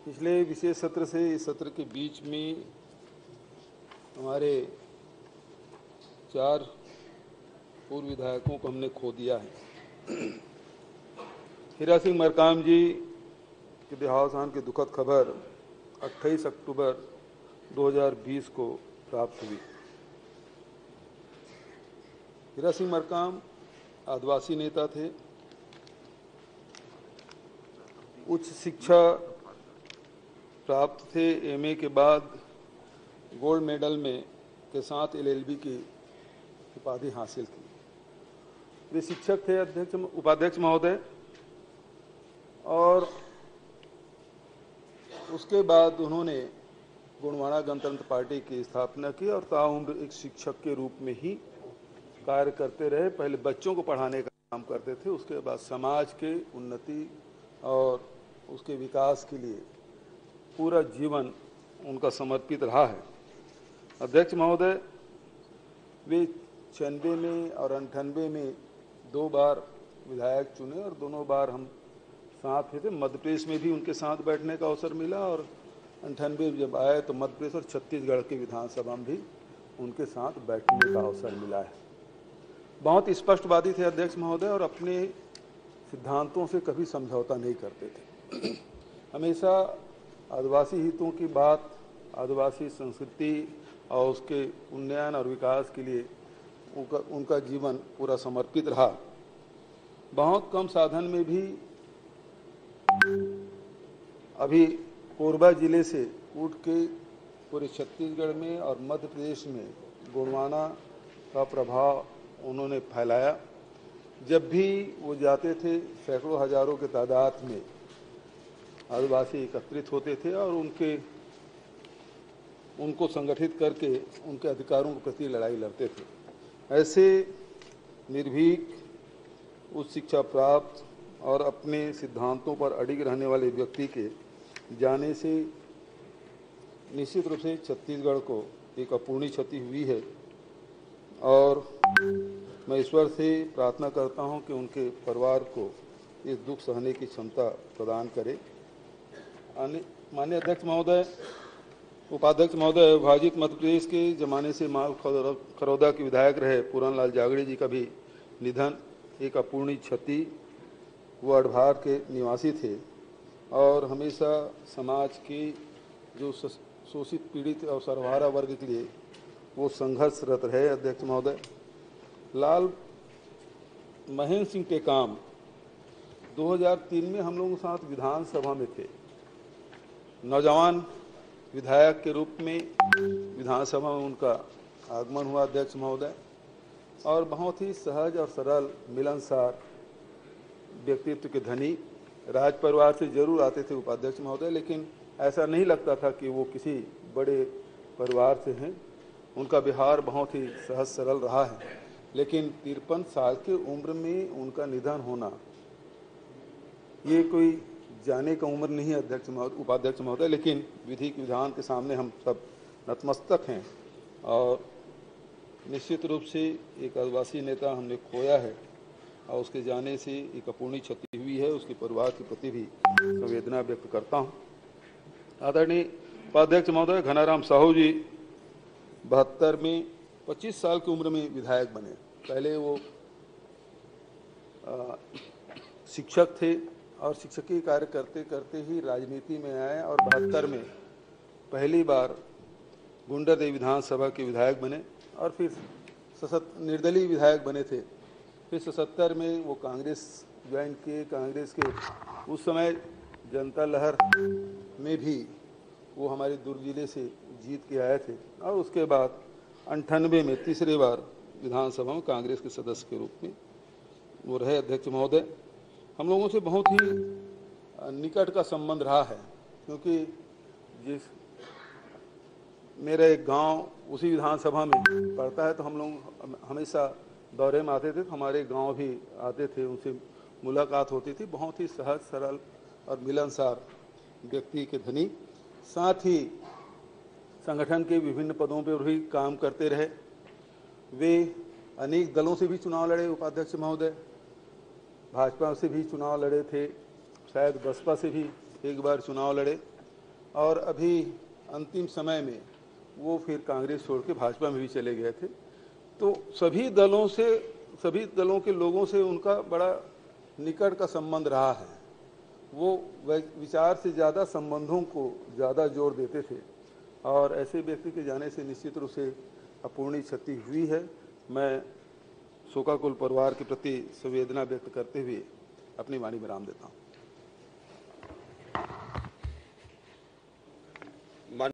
पिछले विशेष सत्र से इस सत्र के बीच में हमारे 4 पूर्व विधायकों को हमने खो दिया है। हीरा सिंह मरकाम जी के देहावसान की दुखद खबर 28 अक्टूबर 2020 को प्राप्त हुई। हीरा सिंह मरकाम आदिवासी नेता थे। उच्च शिक्षा प्राप्त थे। एमए के बाद गोल्ड मेडल में के साथ एलएलबी की उपाधि हासिल की। वे शिक्षक थे, उपाध्यक्ष महोदय, और उसके बाद उन्होंने गोंडवाना गणतंत्र पार्टी की स्थापना की और ताउम्र एक शिक्षक के रूप में ही कार्य करते रहे। पहले बच्चों को पढ़ाने का काम करते थे, उसके बाद समाज के उन्नति और उसके विकास के लिए पूरा जीवन उनका समर्पित रहा है। अध्यक्ष महोदय, वे 96 में और 98 में 2 बार विधायक चुने और दोनों बार हम साथ थे। मध्य प्रदेश में भी उनके साथ बैठने का अवसर मिला और 98 जब आए तो मध्य प्रदेश और छत्तीसगढ़ की विधानसभा में भी उनके साथ बैठने का अवसर मिला है। बहुत स्पष्टवादी थे अध्यक्ष महोदय और अपने सिद्धांतों से कभी समझौता नहीं करते थे। हमेशा आदिवासी हितों की बात, आदिवासी संस्कृति और उसके उन्नयन और विकास के लिए उनका जीवन पूरा समर्पित रहा। बहुत कम साधन में भी अभी कोरबा जिले से उठ के पूरे छत्तीसगढ़ में और मध्य प्रदेश में गोंडवाना का प्रभाव उन्होंने फैलाया। जब भी वो जाते थे, सैकड़ों हजारों के तादाद में आदिवासी एकत्रित होते थे और उनको संगठित करके उनके अधिकारों के प्रति लड़ाई लड़ते थे। ऐसे निर्भीक, उच्च शिक्षा प्राप्त और अपने सिद्धांतों पर अडिग रहने वाले व्यक्ति के जाने से निश्चित रूप से छत्तीसगढ़ को एक अपूर्णीय क्षति हुई है और मैं ईश्वर से प्रार्थना करता हूं कि उनके परिवार को इस दुख सहने की क्षमता प्रदान करे। माननीय अध्यक्ष महोदय, उपाध्यक्ष महोदय, विभाजित मध्य प्रदेश के जमाने से माल खरौदा के विधायक रहे पूरनलाल जागड़े जी का भी निधन एक अपूर्णीय क्षति। वो अडभार के निवासी थे और हमेशा समाज के जो शोषित, पीड़ित और सर्वहारा वर्ग के लिए वो संघर्षरत रहे। अध्यक्ष महोदय, लाल महेंद्र सिंह टेकाम 2003 में हम लोगों के साथ विधानसभा में थे। नौजवान विधायक के रूप में विधानसभा में उनका आगमन हुआ अध्यक्ष महोदय, और बहुत ही सहज और सरल, मिलनसार व्यक्तित्व के धनी। राज परिवार से जरूर आते थे उपाध्यक्ष महोदय, लेकिन ऐसा नहीं लगता था कि वो किसी बड़े परिवार से हैं। उनका व्यवहार बहुत ही सहज सरल रहा है, लेकिन 53 साल की उम्र में उनका निधन होना ये कोई जाने का उम्र नहीं है अध्यक्ष महोदय, उपाध्यक्ष महोदय, लेकिन विधि के विधान के सामने हम सब नतमस्तक हैं और निश्चित रूप से एक आदिवासी नेता हमने खोया है और उसके जाने से एक अपूर्णीय क्षति हुई है। उसके परिवार के प्रति भी संवेदना व्यक्त करता हूं। आदरणीय उपाध्यक्ष महोदय, घनाराम साहू जी 72 में 25 साल की उम्र में विधायक बने। पहले वो शिक्षक थे और शिक्षकीय कार्य करते करते ही राजनीति में आए और 72 में पहली बार गुंडरदेव विधानसभा के विधायक बने और फिर निर्दलीय विधायक बने थे। फिर 77 में वो कांग्रेस ज्वाइन किए। कांग्रेस के उस समय जनता लहर में भी वो हमारे दुर्ग जिले से जीत के आए थे और उसके बाद 98 में तीसरी बार विधानसभा में कांग्रेस के सदस्य के रूप में वो रहे। अध्यक्ष महोदय, हम लोगों से बहुत ही निकट का संबंध रहा है, क्योंकि जिस मेरा एक गांव उसी विधानसभा में पड़ता है, तो हम लोग हमेशा दौरे में आते थे, तो हमारे गांव भी आते थे, उनसे मुलाकात होती थी। बहुत ही सहज सरल और मिलनसार व्यक्ति के धनी, साथ ही संगठन के विभिन्न पदों पर भी काम करते रहे। वे अनेक दलों से भी चुनाव लड़े उपाध्यक्ष महोदय, भाजपा से भी चुनाव लड़े थे, शायद बसपा से भी एक बार चुनाव लड़े और अभी अंतिम समय में वो फिर कांग्रेस छोड़ के भाजपा में भी चले गए थे। तो सभी दलों के लोगों से उनका बड़ा निकट का संबंध रहा है। वो विचार से ज़्यादा संबंधों को ज़्यादा जोर देते थे और ऐसे व्यक्ति के जाने से निश्चित रूप से अपूर्णीय क्षति हुई है। मैं शोकाकुल परिवार के प्रति संवेदना व्यक्त करते हुए अपनी वाणी विराम देता हूँ।